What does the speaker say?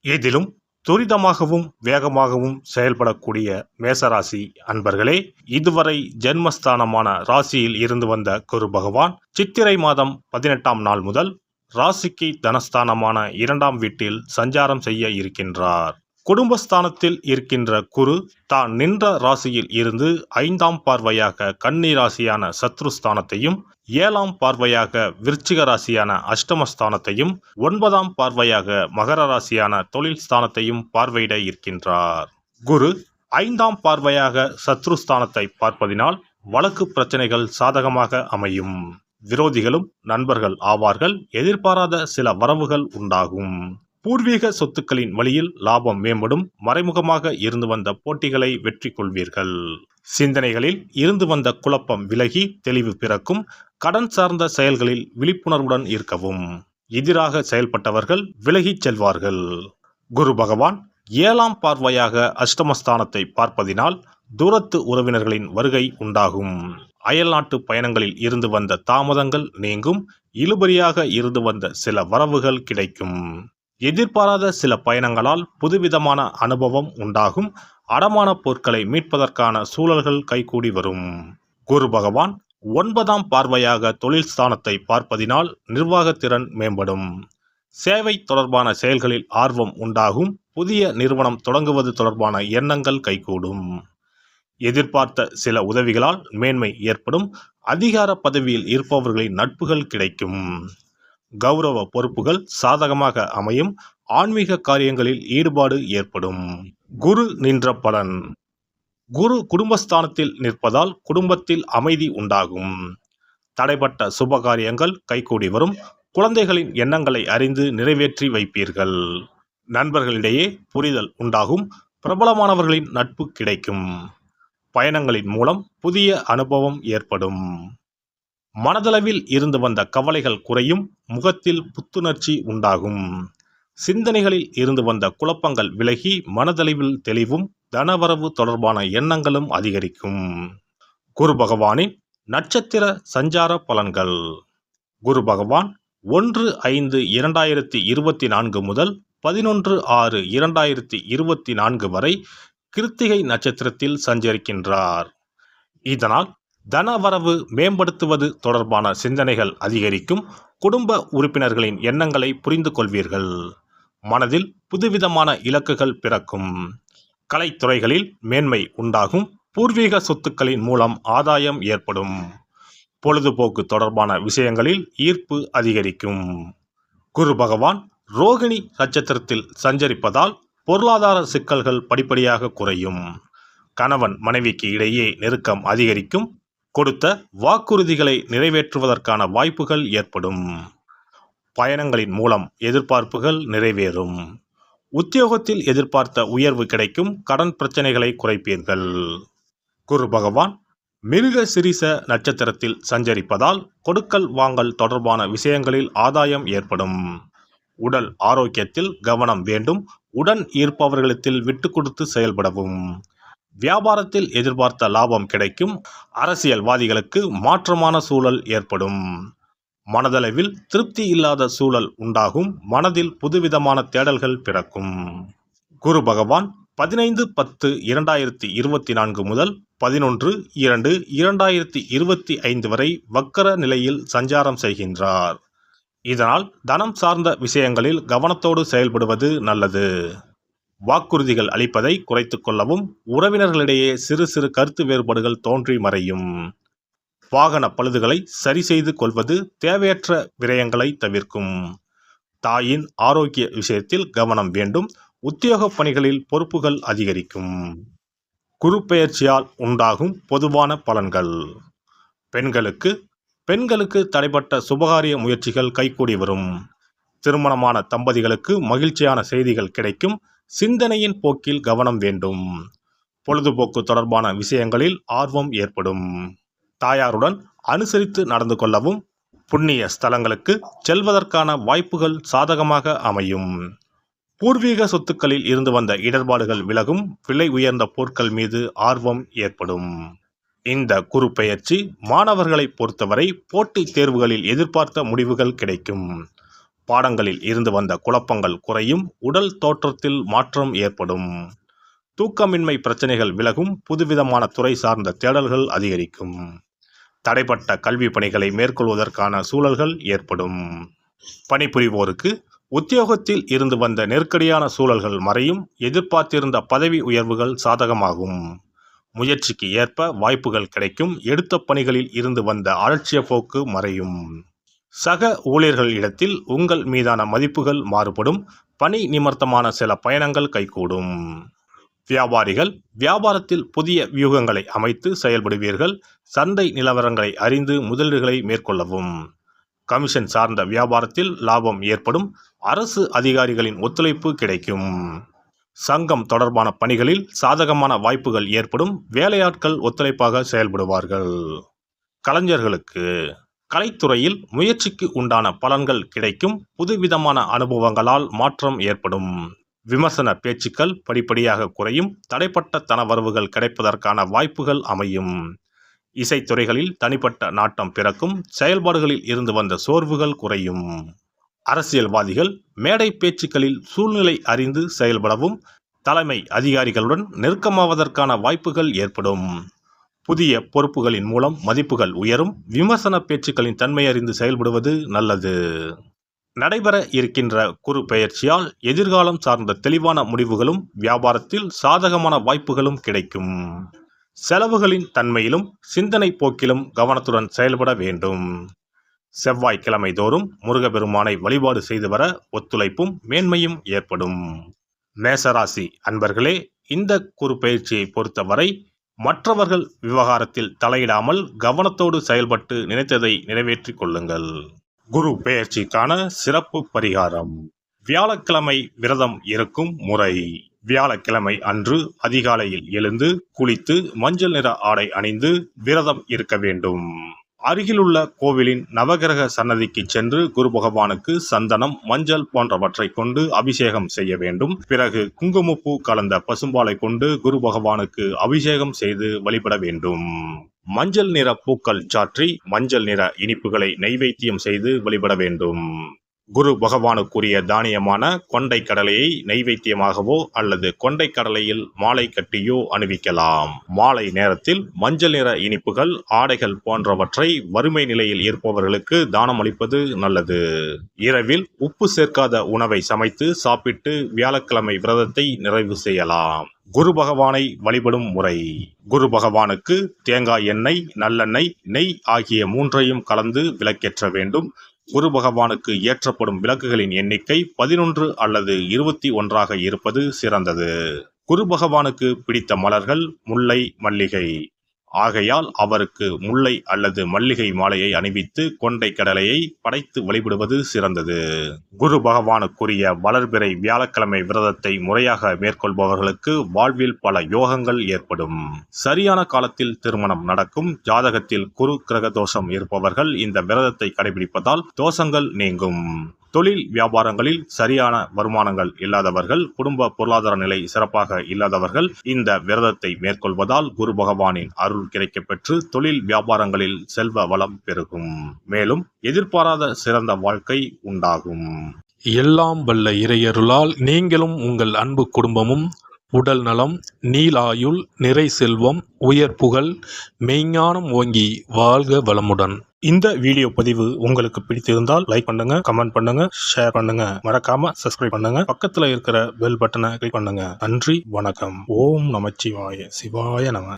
எதிலும் துரிதமாகவும் வேகமாகவும் செயல்படக்கூடிய மேசராசி அன்பர்களே, இதுவரை ஜென்மஸ்தானமான ராசியில் இருந்து வந்த குரு பகவான் சித்திரை மாதம் 18ஆம் நாள் முதல் ராசிக்கு தனஸ்தானமான 2ஆம் வீட்டில் சஞ்சாரம் செய்ய இருக்கின்றார். குடும்பஸ்தானத்தில் இருக்கின்ற குரு தான் நின்ற ராசியில் இருந்து 5ஆம் பார்வையாக கன்னி ராசியான சத்ருஸ்தானத்தையும், 7ஆம் பார்வையாக விருச்சிக ராசியான அஷ்டமஸ்தானத்தையும், 9ஆம் பார்வையாக மகர ராசியான தொழில் ஸ்தானத்தையும் பார்வையிட இருக்கின்றார். குரு 5ஆம் பார்வையாக சத்ருஸ்தானத்தை பார்ப்பதினால் வழக்கு பிரச்சனைகள் சாதகமாக அமையும். விரோதிகளும் நண்பர்கள் ஆவார்கள். எதிர்பாராத சில வரவுகள் உண்டாகும். பூர்வீக சொத்துக்களின் வழியில் லாபம் மேம்படும். மறைமுகமாக இருந்து வந்த போட்டிகளை வெற்றி கொள்வீர்கள். சிந்தனைகளில் இருந்து வந்த குழப்பம் விலகி தெளிவு பிறக்கும். கடன் சார்ந்த செயல்களில் விழிப்புணர்வுடன் இருக்கவும். எதிராக செயல்பட்டவர்கள் விலகிச் செல்வார்கள். குரு பகவான் 7ஆம் பார்வையாக அஷ்டமஸ்தானத்தை பார்ப்பதினால் தூரத்து உறவினர்களின் வருகை உண்டாகும். அயல்நாட்டு பயணங்களில் இருந்து வந்த தாமதங்கள் நீங்கும். இழுபறியாக இருந்து வந்த சில வரவுகள் கிடைக்கும். எதிர்பாராத சில பயணங்களால் புதுவிதமான அனுபவம் உண்டாகும். அடமான பொருட்களை மீட்பதற்கான சூழல்கள் கைகூடி வரும். குரு பகவான் 9ஆம் பார்வையாக தொழில் ஸ்தானத்தை பார்ப்பதினால் நிர்வாகத்திறன் மேம்படும். சேவை தொடர்பான செயல்களில் ஆர்வம் உண்டாகும். புதிய நிறுவனம் தொடங்குவது தொடர்பான எண்ணங்கள் கைகூடும். எதிர்பார்த்த சில உதவிகளால் மேன்மை ஏற்படும். அதிகார பதவியில் இருப்பவர்களின் நட்புகள் கிடைக்கும். கௌரவ பொறுப்புகள் சாதகமாக அமையும். ஆன்மீக காரியங்களில் ஈடுபாடு ஏற்படும். குரு நின்ற பலன். குரு குடும்பஸ்தானத்தில் நிற்பதால் குடும்பத்தில் அமைதி உண்டாகும். தடைப்பட்ட சுபகாரியங்கள் கைகூடி வரும். குழந்தைகளின் எண்ணங்களை அறிந்து நிறைவேற்றி வைப்பீர்கள். நண்பர்களிடையே புரிதல் உண்டாகும். பிரபலமானவர்களின் நட்பு கிடைக்கும். பயணங்களின் மூலம் புதிய அனுபவம் ஏற்படும். மனதளவில் இருந்து வந்த கவலைகள் குறையும். முகத்தில் புத்துணர்ச்சி உண்டாகும். சிந்தனைகளில் இருந்து வந்த குழப்பங்கள் விலகி மனதளவில் தெளிவும் தனவரவு தொடர்பான எண்ணங்களும் அதிகரிக்கும். குரு பகவானின் நட்சத்திர சஞ்சார பலன்கள். குரு பகவான் 1/5/2024 முதல் 11/6/2024 வரை கிருத்திகை நட்சத்திரத்தில் சஞ்சரிக்கின்றார். இதனால் தனவரவு மேம்படுத்துவது தொடர்பான சிந்தனைகள் அதிகரிக்கும். குடும்ப உறுப்பினர்களின் எண்ணங்களை புரிந்து கொள்வீர்கள். மனதில் புதுவிதமான இலக்குகள் பிறக்கும். கலைத்துறைகளில் மேன்மை உண்டாகும். பூர்வீக சொத்துக்களின் மூலம் ஆதாயம் ஏற்படும். பொழுதுபோக்கு தொடர்பான விஷயங்களில் ஈர்ப்பு அதிகரிக்கும். குரு பகவான் ரோகிணி நட்சத்திரத்தில் சஞ்சரிப்பதால் பொருளாதார சிக்கல்கள் படிப்படியாக குறையும். கணவன் மனைவிக்கு இடையே நெருக்கம் அதிகரிக்கும். கொடுத்த வாக்குறுதிகளை நிறைவேற்றுவதற்கான வாய்ப்புகள் ஏற்படும். பயணங்களின் மூலம் எதிர்பார்ப்புகள் நிறைவேறும். உத்தியோகத்தில் எதிர்பார்த்த உயர்வு கிடைக்கும். கடன் பிரச்சனைகளை குறைப்பீர்கள். குரு பகவான் மிருக சிரீச நட்சத்திரத்தில் சஞ்சரிப்பதால் கொடுக்கல் வாங்கல் தொடர்பான விஷயங்களில் ஆதாயம் ஏற்படும். உடல் ஆரோக்கியத்தில் கவனம் வேண்டும். உடன் இருப்பவர்களிடத்தில் விட்டு கொடுத்து செயல்படவும். வியாபாரத்தில் எதிர்பார்த்த லாபம் கிடைக்கும். அரசியல்வாதிகளுக்கு மாற்றமான சூழல் ஏற்படும். மனதளவில் திருப்தி இல்லாத சூழல் உண்டாகும். மனதில் புதுவிதமான தேடல்கள் பிறக்கும். குரு பகவான் 15/10/2024 முதல் 11/2/2025 வரை வக்கர நிலையில் சஞ்சாரம் செய்கின்றார். இதனால் தனம் சார்ந்த விஷயங்களில் கவனத்தோடு செயல்படுவது நல்லது. வாக்குறுதிகள் அளிப்பதை குறைத்து கொள்ளவும். உறவினர்களிடையே சிறு சிறு கருத்து வேறுபாடுகள் தோன்றி மறையும். வாகன பழுதுகளை சரி செய்து கொள்வது தேவையற்ற விரயங்களை தவிர்க்கும். தாயின் ஆரோக்கிய விஷயத்தில் கவனம் வேண்டும். உத்தியோக பணிகளில் பொறுப்புகள் அதிகரிக்கும். குரு பெயர்ச்சியால் உண்டாகும் பொதுவான பலன்கள். பெண்களுக்கு தடைப்பட்ட சுபகாரிய முயற்சிகள் கைகூடி வரும். திருமணமான தம்பதிகளுக்கு மகிழ்ச்சியான செய்திகள் கிடைக்கும். சிந்தனையின் போக்கில் கவனம் வேண்டும். பொழுதுபோக்கு தொடர்பான விஷயங்களில் ஆர்வம் ஏற்படும். தாயாருடன் அனுசரித்து நடந்து கொள்ளவும். புண்ணிய ஸ்தலங்களுக்கு செல்வதற்கான வாய்ப்புகள் சாதகமாக அமையும். பூர்வீக சொத்துக்களில் இருந்து வந்த இடர்பாடுகள் விலகும். விலை உயர்ந்த பொருட்கள் மீது ஆர்வம் ஏற்படும். இந்த குரு பெயர்ச்சி மாணவர்களை பொறுத்தவரை போட்டித் தேர்வுகளில் எதிர்பார்த்த முடிவுகள் கிடைக்கும். பாடங்களில் இருந்து வந்த குழப்பங்கள் குறையும், உடல் தோற்றத்தில் மாற்றம் ஏற்படும், தூக்கமின்மை பிரச்சனைகள் விலகும், புதுவிதமான துறை சார்ந்த தேடல்கள் அதிகரிக்கும், தடைப்பட்ட கல்வி பணிகளை மேற்கொள்வதற்கான சூழல்கள் ஏற்படும். பணிபுரிவோருக்கு உத்தியோகத்தில் இருந்து வந்த நெருக்கடியான சூழல்கள் மறையும், எதிர்பார்த்திருந்த பதவி உயர்வுகள் சாதகமாகும், முயற்சிக்கு ஏற்ப வாய்ப்புகள் கிடைக்கும், எடுத்த பணிகளில் இருந்து வந்த அலட்சிய போக்கு மறையும், சக ஊழியர்களிடத்தில் உங்கள் மீதான மதிப்புகள் மாறுபடும், பணி நிமித்தமான சில பயணங்கள் கைகூடும். வியாபாரிகள் வியாபாரத்தில் புதிய வியூகங்களை அமைத்து செயல்படுவீர்கள், சந்தை நிலவரங்களை அறிந்து முதலீடுகளை மேற்கொள்ளவும், கமிஷன் சார்ந்த வியாபாரத்தில் லாபம் ஏற்படும், அரசு அதிகாரிகளின் ஒத்துழைப்பு கிடைக்கும், சங்கம் தொடர்பான பணிகளில் சாதகமான வாய்ப்புகள் ஏற்படும், வேலையாட்கள் ஒத்துழைப்பாக செயல்படுவார்கள். கலைஞர்களுக்கு கலைத்துறையில் முயற்சிக்கு உண்டான பலன்கள் கிடைக்கும், புதுவிதமான அனுபவங்களால் மாற்றம் ஏற்படும், விமர்சன பேச்சுக்கள் படிப்படியாக குறையும், தடைப்பட்ட தனவரவுகள் கிடைப்பதற்கான வாய்ப்புகள் அமையும், இசைத்துறைகளில் தனிப்பட்ட நாட்டம் பிறக்கும், செயல்பாடுகளில் இருந்து வந்த சோர்வுகள் குறையும், அரசியல்வாதிகள் மேடை பேச்சுக்களில் சூழ்நிலை அறிந்து செயல்படவும், தலைமை அதிகாரிகளுடன் நெருக்கமாவதற்கான வாய்ப்புகள் ஏற்படும், புதிய பொறுப்புகளின் மூலம் மதிப்புகள் உயரும், விமர்சன பேச்சுக்களின் தன்மை அறிந்து செயல்படுவது நல்லது. நடைபெற இருக்கின்ற குரு பெயர்ச்சியால் எதிர்காலம் சார்ந்த தெளிவான முடிவுகளும் வியாபாரத்தில் சாதகமான வாய்ப்புகளும் கிடைக்கும், செலவுகளின் தன்மையிலும் சிந்தனை போக்கிலும் கவனத்துடன் செயல்பட வேண்டும், செவ்வாய்க்கிழமை தோறும் முருகப்பெருமானை வழிபாடு செய்து வர ஒத்துழைப்பும் மேன்மையும் ஏற்படும். மேசராசி அன்பர்களே, இந்த குரு பெயர்ச்சியை பொறுத்தவரை மற்றவர்கள் விவகாரத்தில் தலையிடாமல் கவனத்தோடு செயல்பட்டு நினைத்ததை நிறைவேற்றிக் கொள்ளுங்கள். குரு பெயர்ச்சிக்கான சிறப்பு பரிகாரம். வியாழக்கிழமை விரதம் இருக்கும் முறை. வியாழக்கிழமை அன்று அதிகாலையில் எழுந்து குளித்து மஞ்சள் நிற ஆடை அணிந்து விரதம் இருக்க வேண்டும். அருகிலுள்ள கோவிலின் நவகிரக சன்னதிக்கு சென்று குரு பகவானுக்கு சந்தனம், மஞ்சள் போன்றவற்றை கொண்டு அபிஷேகம் செய்ய வேண்டும். பிறகு குங்குமப்பூ கலந்த பசும்பாலை கொண்டு குரு பகவானுக்கு அபிஷேகம் செய்து வழிபட வேண்டும். மஞ்சள் நிற பூக்கள் சாற்றி மஞ்சள் நிற இனிப்புகளை நைவேத்தியம் செய்து வழிபட வேண்டும். குரு பகவானுக்குரிய தானியமான கொண்டை கடலையை நைவேத்தியமாகவோ அல்லது கொண்டை கடலையில் மாலை கட்டியோ அணிவிக்கலாம். மாலை நேரத்தில் மஞ்சள் நிற இனிப்புகள், ஆடைகள் போன்றவற்றை வறுமை நிலையில் இருப்பவர்களுக்கு தானம் அளிப்பது நல்லது. இரவில் உப்பு சேர்க்காத உணவை சமைத்து சாப்பிட்டு வியாழக்கிழமை விரதத்தை நிறைவு செய்யலாம். குரு பகவானை வழிபடும் முறை. குரு பகவானுக்கு தேங்காய் எண்ணெய், நல்லெண்ணெய், நெய் ஆகிய மூன்றையும் கலந்து விளக்கேற்ற வேண்டும். குரு பகவானுக்கு ஏற்றப்படும் விளக்குகளின் எண்ணிக்கை 11 அல்லது 21 இருப்பது சிறந்தது. குரு பகவானுக்கு பிடித்த மலர்கள் முல்லை, மல்லிகை. ஆகையால் அவருக்கு முல்லை அல்லது மல்லிகை மாலையை அணிவித்து கொண்டை கடலையை படைத்து வழிபடுவது சிறந்தது. குரு பகவானுக்குரிய வளர்பிறை வியாழக்கிழமை விரதத்தை முறையாக மேற்கொள்பவர்களுக்கு வாழ்வில் பல யோகங்கள் ஏற்படும். சரியான காலத்தில் திருமணம் நடக்கும். ஜாதகத்தில் குரு கிரக தோஷம் இருப்பவர்கள் இந்த விரதத்தை கடைபிடிப்பதால் தோஷங்கள் நீங்கும். தொழில் வியாபாரங்களில் சரியான வருமானங்கள் இல்லாதவர்கள், குடும்ப பொருளாதார நிலை சிறப்பாக இல்லாதவர்கள் இந்த விரதத்தை மேற்கொள்வதால் குரு பகவானின் அருள் கிடைக்கப்பெற்று தொழில் வியாபாரங்களில் செல்வ வளம் பெருகும். மேலும் எதிர்பாராத சிறந்த வாழ்க்கை உண்டாகும். எல்லாம் வல்ல இறையருளால் நீங்களும் உங்கள் அன்பு குடும்பமும் உடல் நலம், நீலாயுள், நிறை செல்வம், உயர் புகழ், மெய்ஞானம் ஓங்கி வாழ்க வளமுடன். இந்த வீடியோ பதிவு உங்களுக்கு பிடித்திருந்தால் லைக் பண்ணுங்க, கமெண்ட் பண்ணுங்க, ஷேர் பண்ணுங்க, மறக்காம சப்ஸ்கிரைப் பண்ணுங்க, பக்கத்துல இருக்கிற பெல் பட்டனை கிளிக் பண்ணுங்க. நன்றி, வணக்கம். ஓம் நமச்சிவாய. சிவாய நம.